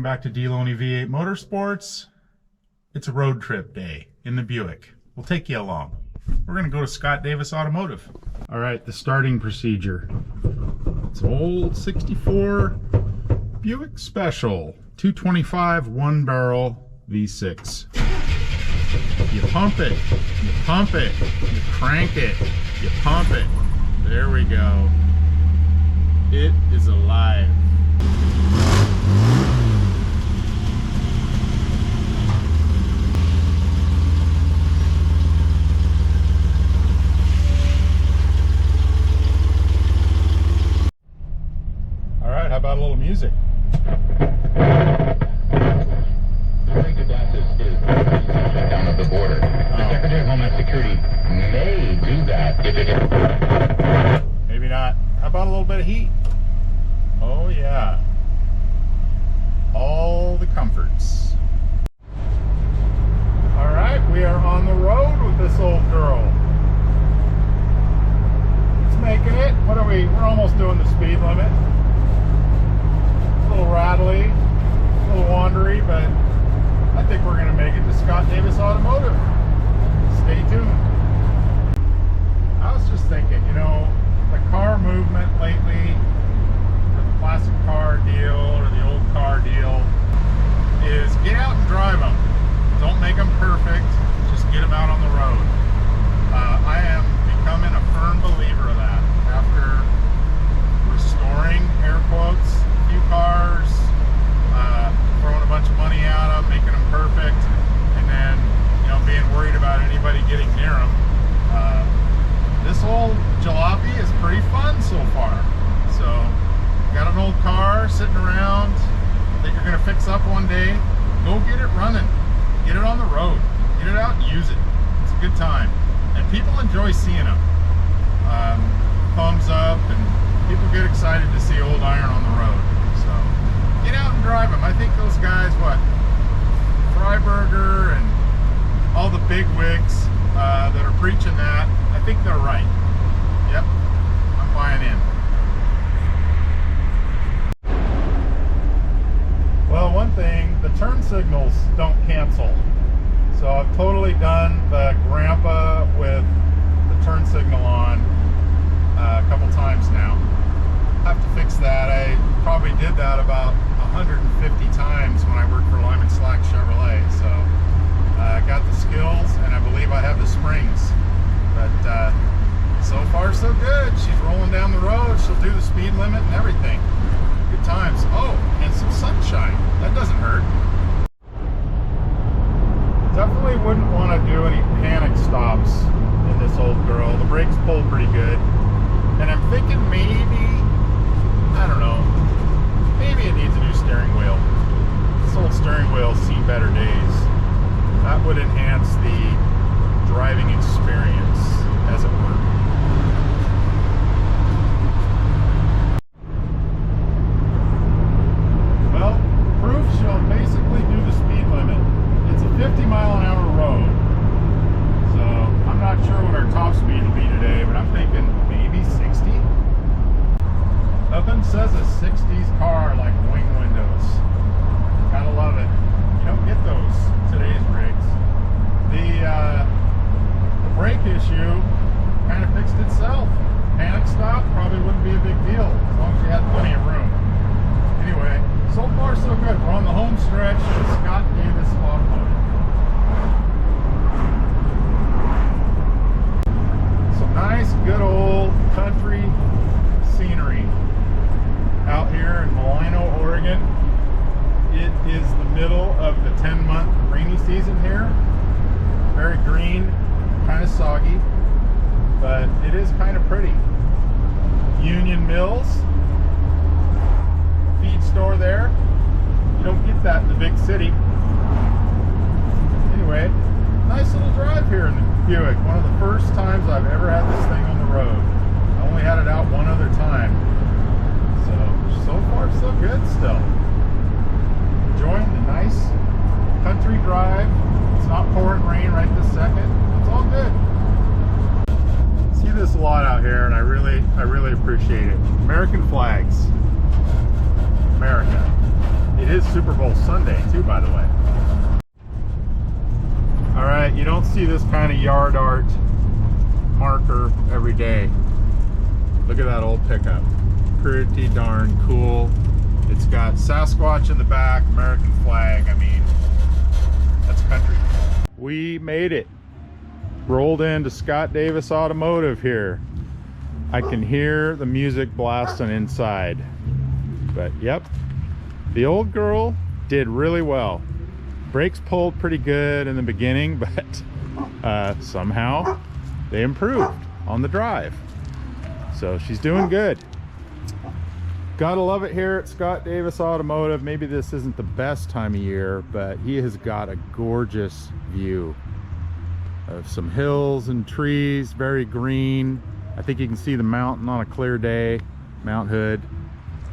back to D. Loney V8 Motorsports. It's a road trip day in the Buick. We'll take you along. We're going to go to Scott Davis Automotive. All right, the starting procedure. It's an old 64 Buick Special 225 one barrel V6. You pump it, you pump it, you crank it, you pump it. There we go. It is alive. All right, how about a little music? Down of the border. The Secretary of Homeland Security may do that if it... Maybe not. How about a little bit of heat? Oh yeah. All the comforts. All right, we are on the road with this old girl. It's making it. What are we? We're almost doing the speed limit. A little rattly, a little wandery, but I think we're going to make it to Scott Davis Automotive. Stay tuned. I was just thinking, you know, the car movement lately, or the classic car deal, or the old car deal, is get out and drive them. Don't make them perfect, just get them out on the road. I am becoming a firm believer of that. After restoring, air quotes, a few cars, throwing a bunch of money at them, making them perfect, and then, you know, being worried about anybody getting near them. This old jalopy is pretty fun so far. So, got an old car sitting around that you're going to fix up one day. Go get it running. Get it on the road. Get it out and use it. It's a good time. And people enjoy seeing them. Thumbs up, and people get excited to see old iron on the road. So, get out and drive them. I think those guys, what, Freiberger and all the big wigs that are preaching that, I think they're right. Yep, I'm buying in. Well, one thing, the turn signals don't cancel. So I've totally done the grandpa with the turn signal on a couple times now. I have to fix that. I probably did that about 150 times when I worked for Lyman Slack Chevrolet. So I got the skills, and I believe I have the springs. But so far so good. She's rolling down the road. She'll do the speed limit and everything. Good times. Oh, and some sunshine. That doesn't hurt. Definitely wouldn't want to do any panic stops in this old girl. The brakes pull pretty good. And I'm thinking maybe, I don't know, maybe it needs a new steering wheel. This old steering wheel's seen better days. That would enhance the driving experience, as it were. Well, proof she'll basically do the speed limit. It's a 50-mile-an-hour road, so I'm not sure what our top speed will be today, but I'm thinking maybe 60. Nothing says a 60s car like wing windows. Gotta love it. You don't get those today's rigs. The brake issue kind of fixed itself. Panic stop probably wouldn't be a big deal as long as you had plenty of room. Anyway, so far so good. We're on the home stretch at Scott Davis Automotive. Some nice, good old country scenery out here in Malino, Oregon. It is the middle of the 10-month rainy season here. Very green, kind of soggy, but it is kind of pretty. Union Mills, feed store there. You don't get that in the big city. Anyway, nice little drive here in the Buick. One of the first times I've ever had this thing on the road. I only had it out one other time. So far so good still. Enjoying the nice country drive. It's not pouring rain right this second. It's all good. See this a lot out here, and I really appreciate it. American flags. America. It is Super Bowl Sunday too, by the way. All right, you don't see this kind of yard art marker every day. Look at that old pickup. Pretty darn cool. It's got Sasquatch in the back, American flag. I mean, that's country. We made it. Rolled into Scott Davis Automotive here. I can hear the music blasting inside. But yep, the old girl did really well. Brakes pulled pretty good in the beginning, but somehow they improved on the drive. So she's doing good. Gotta love it here at Scott Davis Automotive. Maybe this isn't the best time of year, but he has got a gorgeous view of some hills and trees, very green. I think you can see the mountain on a clear day, Mount Hood.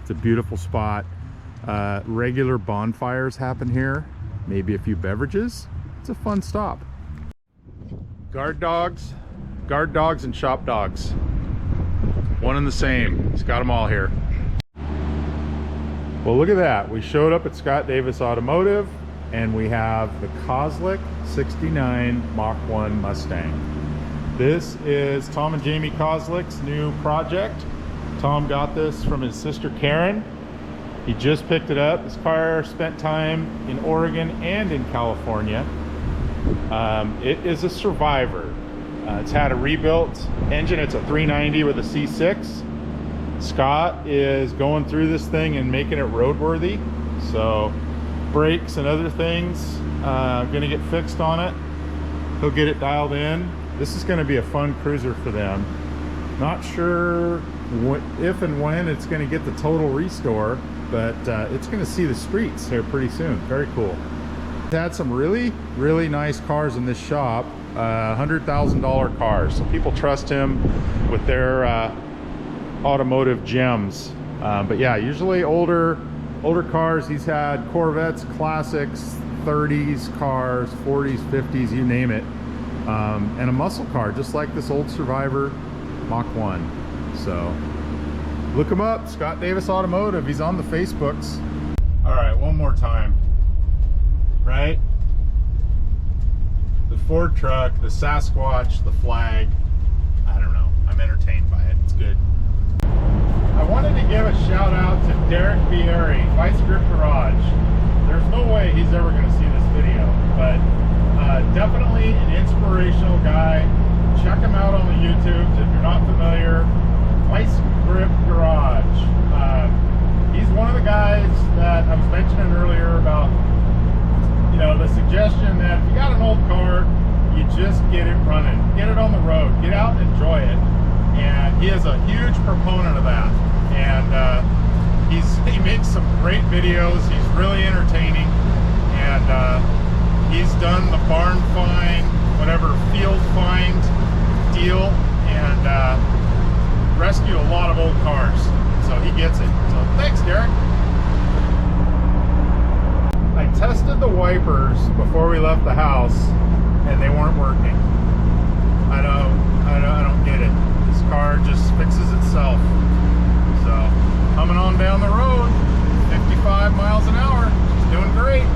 It's a beautiful spot. Regular bonfires happen here, maybe a few beverages. It's a fun stop. Guard dogs and shop dogs. One and the same. He's got them all here. Well, look at that. We showed up at Scott Davis Automotive and we have the Kozlik 69 Mach 1 Mustang. This is Tom and Jamie Kozlik's new project. Tom got this from his sister Karen. He just picked it up. This car spent time in Oregon and in California. It is a survivor. It's had a rebuilt engine. It's a 390 with a C6. Scott is going through this thing and making it roadworthy. So brakes and other things gonna get fixed on it. He'll get it dialed in. This is gonna be a fun cruiser for them. Not sure if and when it's gonna get the total restore, but it's gonna see the streets here pretty soon. Very cool. He's had some really nice cars in this shop, $100,000 cars. So people trust him with their automotive gems. But yeah, usually older cars. He's had Corvettes, classics, 30s cars, 40s, 50s, you name it. And a muscle car, just like this old Survivor Mach 1. So look him up, Scott Davis Automotive. He's on the Facebooks. All right, one more time. Right? The Ford truck, the Sasquatch, the flag. I don't know. I'm entertained by it. It's good. I wanted to give a shout out to Derek Bieri, Vice Grip Garage. There's no way he's ever going to see this video, but definitely an inspirational guy. Check him out on the YouTube if you're not familiar. Vice Grip Garage. He's one of the guys that I was mentioning earlier about, you know, the suggestion that if you got an old car, you just get it running, get it on the road, get out and enjoy it. And he is a huge proponent of that. And he makes some great videos. He's really entertaining. And he's done the barn find, whatever, field find deal, and rescued a lot of old cars. So he gets it. So thanks, Derek. I tested the wipers before we left the house, and they weren't working. I don't get it. This car just fixes itself. So coming on down the road, 55 miles an hour, it's doing great.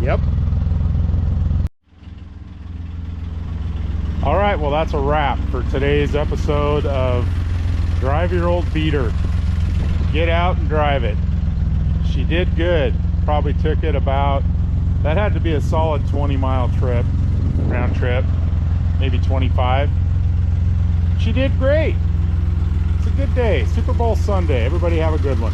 Yep. All right, well, that's a wrap for today's episode of Drive Your Old Beater. Get out and drive it. She did good. Probably took it about, that had to be a solid 20-mile trip, round trip, maybe 25. She did great. It's a good day. Super Bowl Sunday. Everybody have a good one.